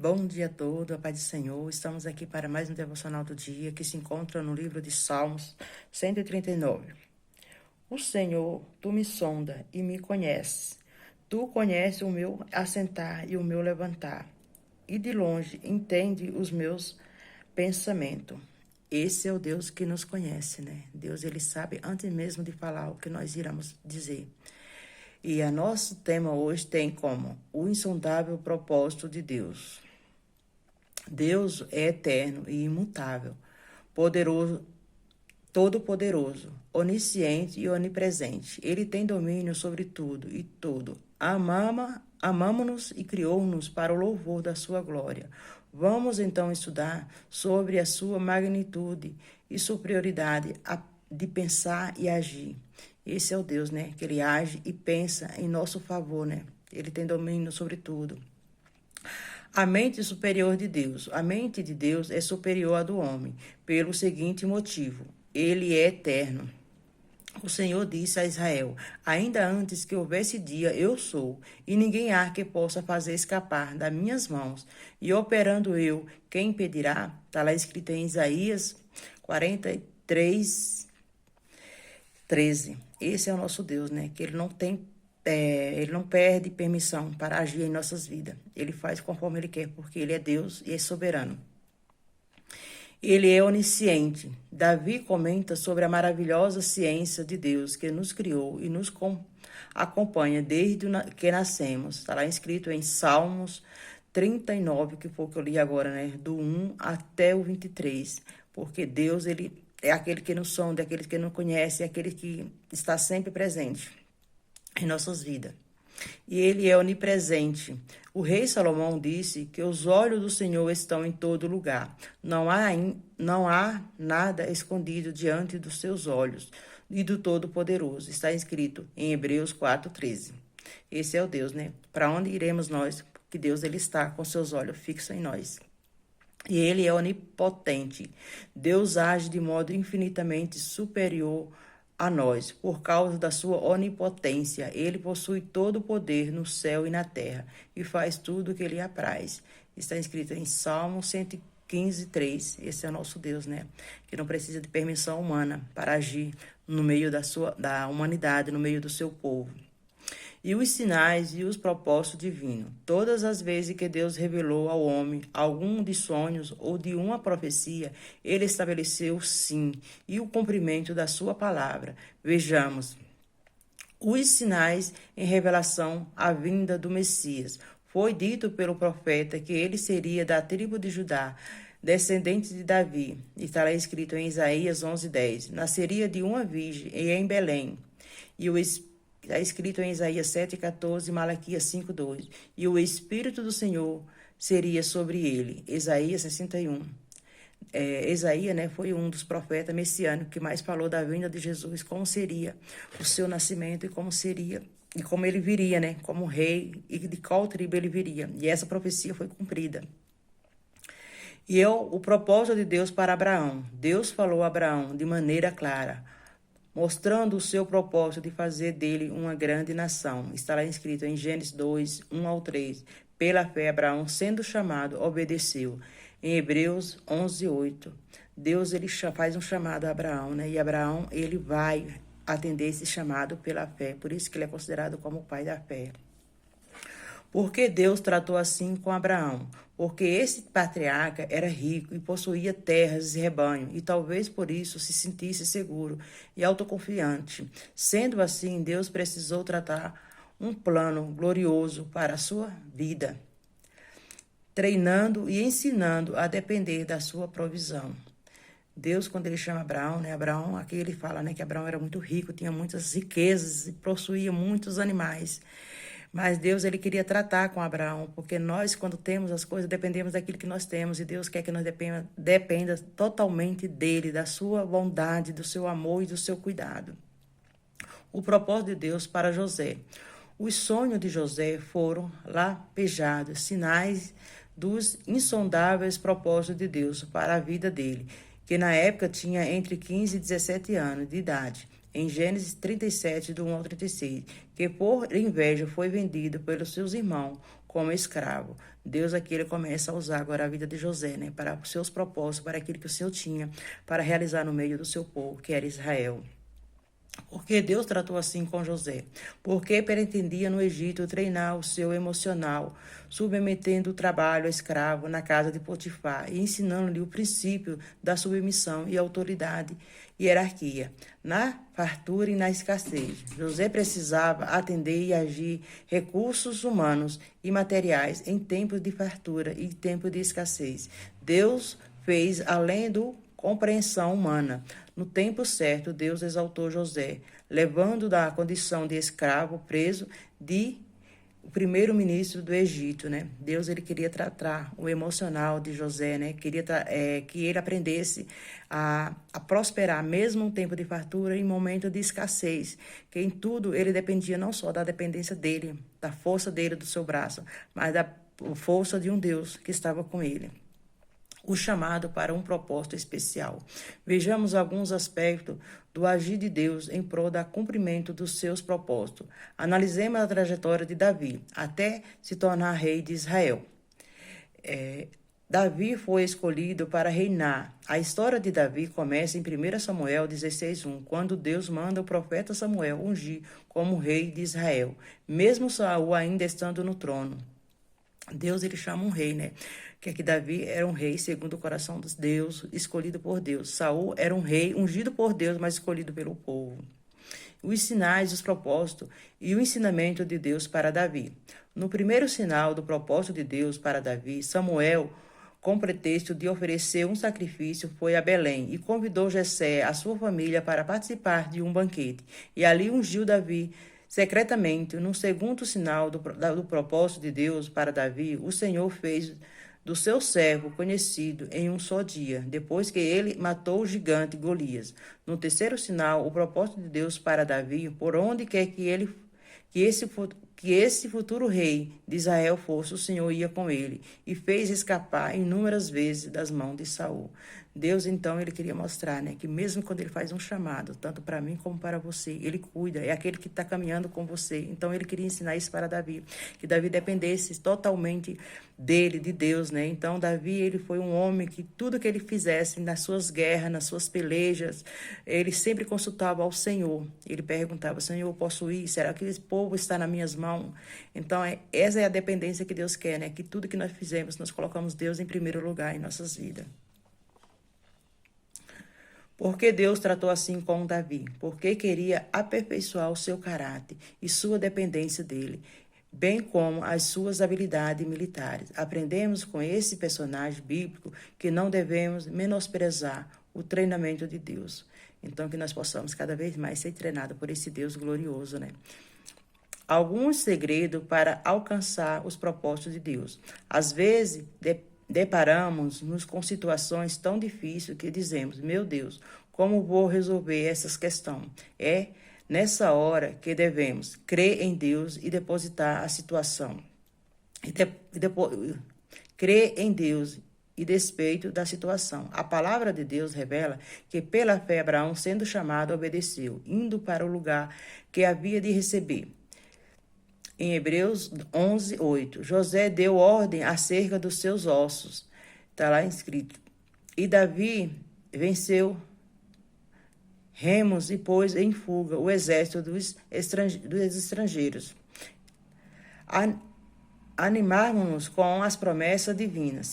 Bom dia todo, a paz do Senhor. Estamos aqui para mais um devocional do dia que se encontra no livro de Salmos 139. O Senhor, tu me sonda e me conheces. Tu conheces o meu assentar e o meu levantar. E de longe entende os meus pensamentos. Esse é o Deus que nos conhece, né? Deus, ele sabe antes mesmo de falar o que nós iremos dizer. E a nosso tema hoje tem como o insondável propósito de Deus. Deus é eterno e imutável, poderoso, todo-poderoso, onisciente e onipresente. Ele tem domínio sobre tudo e tudo. Amamo-nos e criou-nos para o louvor da sua glória. Vamos então estudar sobre a sua magnitude e superioridade de pensar e agir. Esse é o Deus, né? Que ele age e pensa em nosso favor, né? Ele tem domínio sobre tudo. A mente superior de Deus. A mente de Deus é superior à do homem, pelo seguinte motivo: ele é eterno. O Senhor disse a Israel: ainda antes que houvesse dia, eu sou, e ninguém há que possa fazer escapar das minhas mãos. E operando eu, quem impedirá? Está lá escrito em Isaías 43, 13. Esse é o nosso Deus, né? Que ele não perde permissão para agir em nossas vidas. Ele faz conforme ele quer, porque ele é Deus e é soberano. Ele é onisciente. Davi comenta sobre a maravilhosa ciência de Deus que nos criou e nos acompanha desde que nascemos. Está lá escrito em Salmos 39, que foi o que eu li agora, né? Do 1 até o 23. Porque Deus, ele é aquele que nos sonda, é aquele que nos conhece, é aquele que está sempre presente em nossas vidas. E ele é onipresente. O rei Salomão disse que os olhos do Senhor estão em todo lugar. Não há nada escondido diante dos seus olhos e do Todo-Poderoso. Está escrito em Hebreus 4:13. Esse é o Deus, né? Para onde iremos nós? Porque Deus, ele está com seus olhos fixos em nós. E ele é onipotente. Deus age de modo infinitamente superior a nós, por causa da sua onipotência. Ele possui todo o poder no céu e na terra, e faz tudo o que lhe apraz. Está escrito em Salmo 115:3. Esse é o nosso Deus, né? Que não precisa de permissão humana para agir no meio da humanidade, no meio do seu povo. E os sinais e os propósitos divinos. Todas as vezes que Deus revelou ao homem algum de sonhos ou de uma profecia, ele estabeleceu sim e o cumprimento da sua palavra. Vejamos os sinais em revelação à vinda do Messias. Foi dito pelo profeta que ele seria da tribo de Judá, descendente de Davi. Estará escrito em Isaías 11:10. Nasceria de uma virgem e em Belém. E o está escrito em Isaías 7:14, Malaquias 5:2. E o Espírito do Senhor seria sobre ele. Isaías 61. Isaías, né, foi um dos profetas messiânicos que mais falou da vinda de Jesus, como seria o seu nascimento e como seria, e como ele viria, né, como rei, e de qual tribo ele viria. E essa profecia foi cumprida. E o propósito de Deus para Abraão. Deus falou a Abraão de maneira clara, mostrando o seu propósito de fazer dele uma grande nação. Está lá escrito em Gênesis 2, 1-3. Pela fé, Abraão, sendo chamado, obedeceu. Em Hebreus 11:8. Deus, ele faz um chamado a Abraão, né? E Abraão, ele vai atender esse chamado pela fé. Por isso que ele é considerado como o pai da fé. Por que Deus tratou assim com Abraão? Porque esse patriarca era rico e possuía terras e rebanho, e talvez por isso se sentisse seguro e autoconfiante. Sendo assim, Deus precisou tratar um plano glorioso para a sua vida, treinando e ensinando a depender da sua provisão. Deus, quando ele chama Abraão, né? Abraão, aqui ele fala, né, que Abraão era muito rico, tinha muitas riquezas e possuía muitos animais. Mas Deus, ele queria tratar com Abraão, porque nós, quando temos as coisas, dependemos daquilo que nós temos, e Deus quer que nós dependa totalmente dele, da sua bondade, do seu amor e do seu cuidado. O propósito de Deus para José. Os sonhos de José foram lapejados, sinais dos insondáveis propósitos de Deus para a vida dele, que na época tinha entre 15 e 17 anos de idade. Em Gênesis 37, do 1 ao 36, que por inveja foi vendido pelos seus irmãos como escravo. Deus aqui ele começa a usar agora a vida de José, né, para os seus propósitos, para aquilo que o Senhor tinha para realizar no meio do seu povo, que era Israel. Porque Deus tratou assim com José? Porque pretendia no Egito treinar o seu emocional, submetendo o trabalho escravo na casa de Potifar e ensinando-lhe o princípio da submissão e autoridade e hierarquia, na fartura e na escassez. José precisava atender e agir recursos humanos e materiais em tempos de fartura e tempos de escassez. Deus fez além do compreensão humana. No tempo certo, Deus exaltou José, levando da condição de escravo preso de o primeiro-ministro do Egito, né? Deus ele queria tratar o emocional de José, né? Queria que ele aprendesse a prosperar, mesmo em tempo de fartura e em momento de escassez, que em tudo ele dependia não só da dependência dele, da força dele, do seu braço, mas da força de um Deus que estava com ele. O chamado para um propósito especial. Vejamos alguns aspectos do agir de Deus em prol do cumprimento dos seus propósitos. Analisemos a trajetória de Davi até se tornar rei de Israel. Davi foi escolhido para reinar. A história de Davi começa em 1 Samuel 16:1, quando Deus manda o profeta Samuel ungir como rei de Israel, mesmo Saul ainda estando no trono. Deus ele chama um rei, né? Que aqui Davi era um rei segundo o coração de Deus, escolhido por Deus. Saul era um rei ungido por Deus, mas escolhido pelo povo. Os sinais, os propósitos e o ensinamento de Deus para Davi. No primeiro sinal do propósito de Deus para Davi, Samuel, com pretexto de oferecer um sacrifício, foi a Belém e convidou Jessé, a sua família, para participar de um banquete. E ali ungiu Davi secretamente. No segundo sinal do propósito de Deus para Davi, o Senhor fez do seu servo conhecido em um só dia, depois que ele matou o gigante Golias. No terceiro sinal, o propósito de Deus para Davi, por onde quer que esse futuro rei de Israel fosse, o Senhor ia com ele e fez escapar inúmeras vezes das mãos de Saul. Deus, então, ele queria mostrar, né, que mesmo quando ele faz um chamado, tanto para mim como para você, ele cuida, é aquele que está caminhando com você. Então, ele queria ensinar isso para Davi, que Davi dependesse totalmente dele, de Deus, né? Então, Davi, ele foi um homem que tudo que ele fizesse nas suas guerras, nas suas pelejas, ele sempre consultava ao Senhor. Ele perguntava: Senhor, posso ir? Será que esse povo está nas minhas mãos? Então, essa é a dependência que Deus quer, né? Que tudo que nós fizemos, nós colocamos Deus em primeiro lugar em nossas vidas. Porque Deus tratou assim com Davi? Porque queria aperfeiçoar o seu caráter e sua dependência dele, bem como as suas habilidades militares. Aprendemos com esse personagem bíblico que não devemos menosprezar o treinamento de Deus. Então, que nós possamos cada vez mais ser treinados por esse Deus glorioso, né? Alguns segredos para alcançar os propósitos de Deus. Às vezes, deparamos-nos com situações tão difíceis que dizemos: meu Deus, como vou resolver essas questões? É nessa hora que devemos crer em Deus e depositar a situação. Crer em Deus e despeito da situação. A palavra de Deus revela que pela fé Abraão, sendo chamado, obedeceu, indo para o lugar que havia de receber. Em Hebreus 11:8, José deu ordem acerca dos seus ossos. Está lá escrito. E Davi venceu Remos e pôs em fuga o exército dos estrangeiros. Animarmos-nos com as promessas divinas.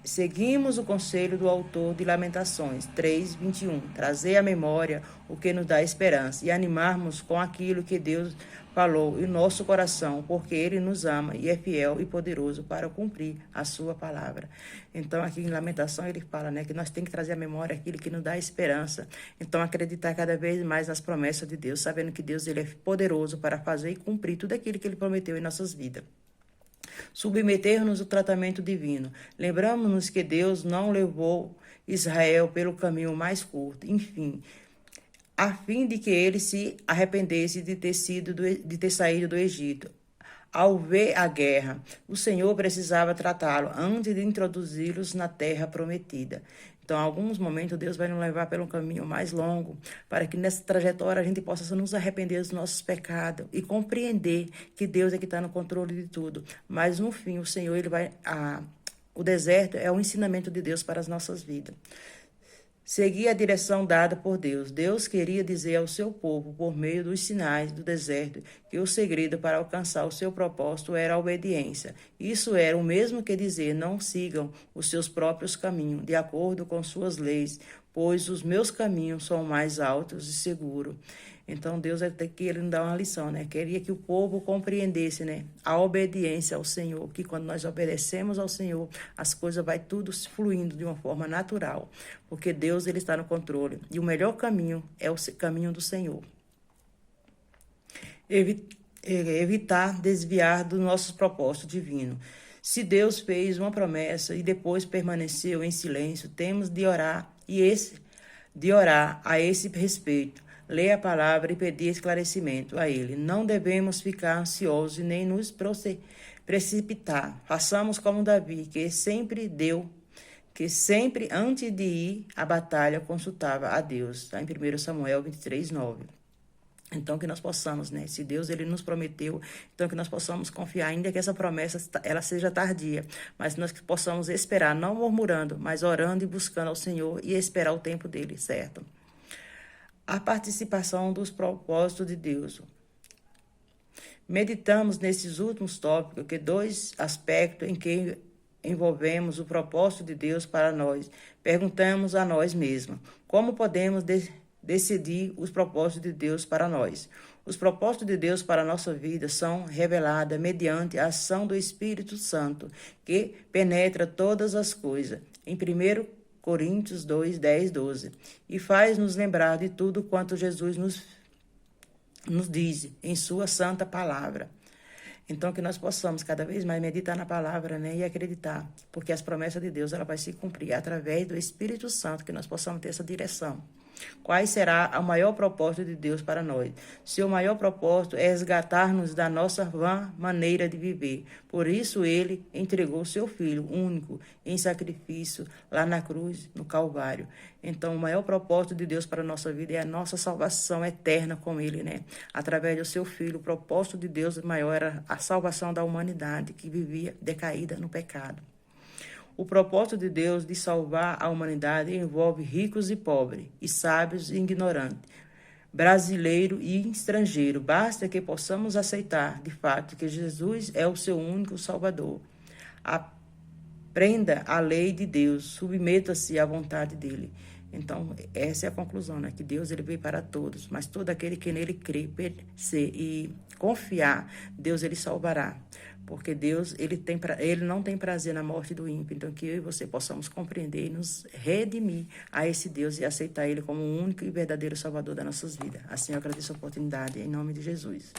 Seguimos o conselho do autor de Lamentações 3:21. Trazer à memória o que nos dá esperança e animarmos com aquilo que Deus falou em nosso coração, porque Ele nos ama e é fiel e poderoso para cumprir a sua palavra. Então, aqui em Lamentação, ele fala, né, que nós temos que trazer à memória aquilo que nos dá esperança. Então, acreditar cada vez mais nas promessas de Deus, sabendo que Deus ele é poderoso para fazer e cumprir tudo aquilo que Ele prometeu em nossas vidas. Submeter-nos ao tratamento divino. Lembramos-nos que Deus não levou Israel pelo caminho mais curto. Enfim, a fim de que ele se arrependesse de ter saído do Egito. Ao ver a guerra, o Senhor precisava tratá-lo antes de introduzi-los na terra prometida. Então, em alguns momentos, Deus vai nos levar pelo caminho mais longo, para que nessa trajetória a gente possa nos arrepender dos nossos pecados e compreender que Deus é que está no controle de tudo. Mas, no fim, o Senhor, o deserto é o ensinamento de Deus para as nossas vidas. Seguir a direção dada por Deus. Deus queria dizer ao seu povo, por meio dos sinais do deserto, que o segredo para alcançar o seu propósito era a obediência. Isso era o mesmo que dizer: não sigam os seus próprios caminhos, de acordo com suas leis, pois os meus caminhos são mais altos e seguros. Então, Deus até que ele nos dá uma lição, né? Queria que o povo compreendesse, né? A obediência ao Senhor, que quando nós obedecemos ao Senhor, as coisas vai tudo fluindo de uma forma natural, porque Deus, ele está no controle. E o melhor caminho é o caminho do Senhor. Evitar desviar dos nossos propósitos divinos. Se Deus fez uma promessa e depois permaneceu em silêncio, temos de orar a esse respeito. Ler a palavra e pedir esclarecimento a Ele. Não devemos ficar ansiosos e nem nos precipitar. Façamos como Davi, que sempre antes de ir à batalha consultava a Deus. Está em 1 Samuel 23:9. Então, que nós possamos, né? Se Deus, ele nos prometeu, então que nós possamos confiar, ainda que essa promessa, ela seja tardia, mas nós que possamos esperar, não murmurando, mas orando e buscando ao Senhor e esperar o tempo dele, certo? A participação dos propósitos de Deus. Meditamos nesses últimos tópicos que dois aspectos em que envolvemos o propósito de Deus para nós. Perguntamos a nós mesmos: como podemos decidir os propósitos de Deus para nós? Os propósitos de Deus para a nossa vida são revelados mediante a ação do Espírito Santo, que penetra todas as coisas. Em 1 Coríntios 2, 10, 12. E faz-nos lembrar de tudo quanto Jesus nos diz em sua santa palavra. Então, que nós possamos cada vez mais meditar na palavra, né, e acreditar, porque as promessas de Deus ela vai se cumprir através do Espírito Santo, que nós possamos ter essa direção. Qual será o maior propósito de Deus para nós? Seu maior propósito é resgatar-nos da nossa vã maneira de viver. Por isso, ele entregou seu Filho único em sacrifício lá na cruz, no Calvário. Então, o maior propósito de Deus para a nossa vida é a nossa salvação eterna com ele, né? Através do seu Filho, o propósito de Deus maior era a salvação da humanidade que vivia decaída no pecado. O propósito de Deus de salvar a humanidade envolve ricos e pobres, e sábios e ignorantes, brasileiro e estrangeiro. Basta que possamos aceitar, de fato, que Jesus é o seu único Salvador. Aprenda a lei de Deus, submeta-se à vontade dele. Então, essa é a conclusão, né? Que Deus ele veio para todos, mas todo aquele que nele crê, e confiar, Deus ele salvará. Porque Deus ele não tem prazer na morte do ímpio. Então, que eu e você possamos compreender e nos redimir a esse Deus e aceitar ele como o único e verdadeiro Salvador das nossas vidas. Assim, eu agradeço a oportunidade, em nome de Jesus.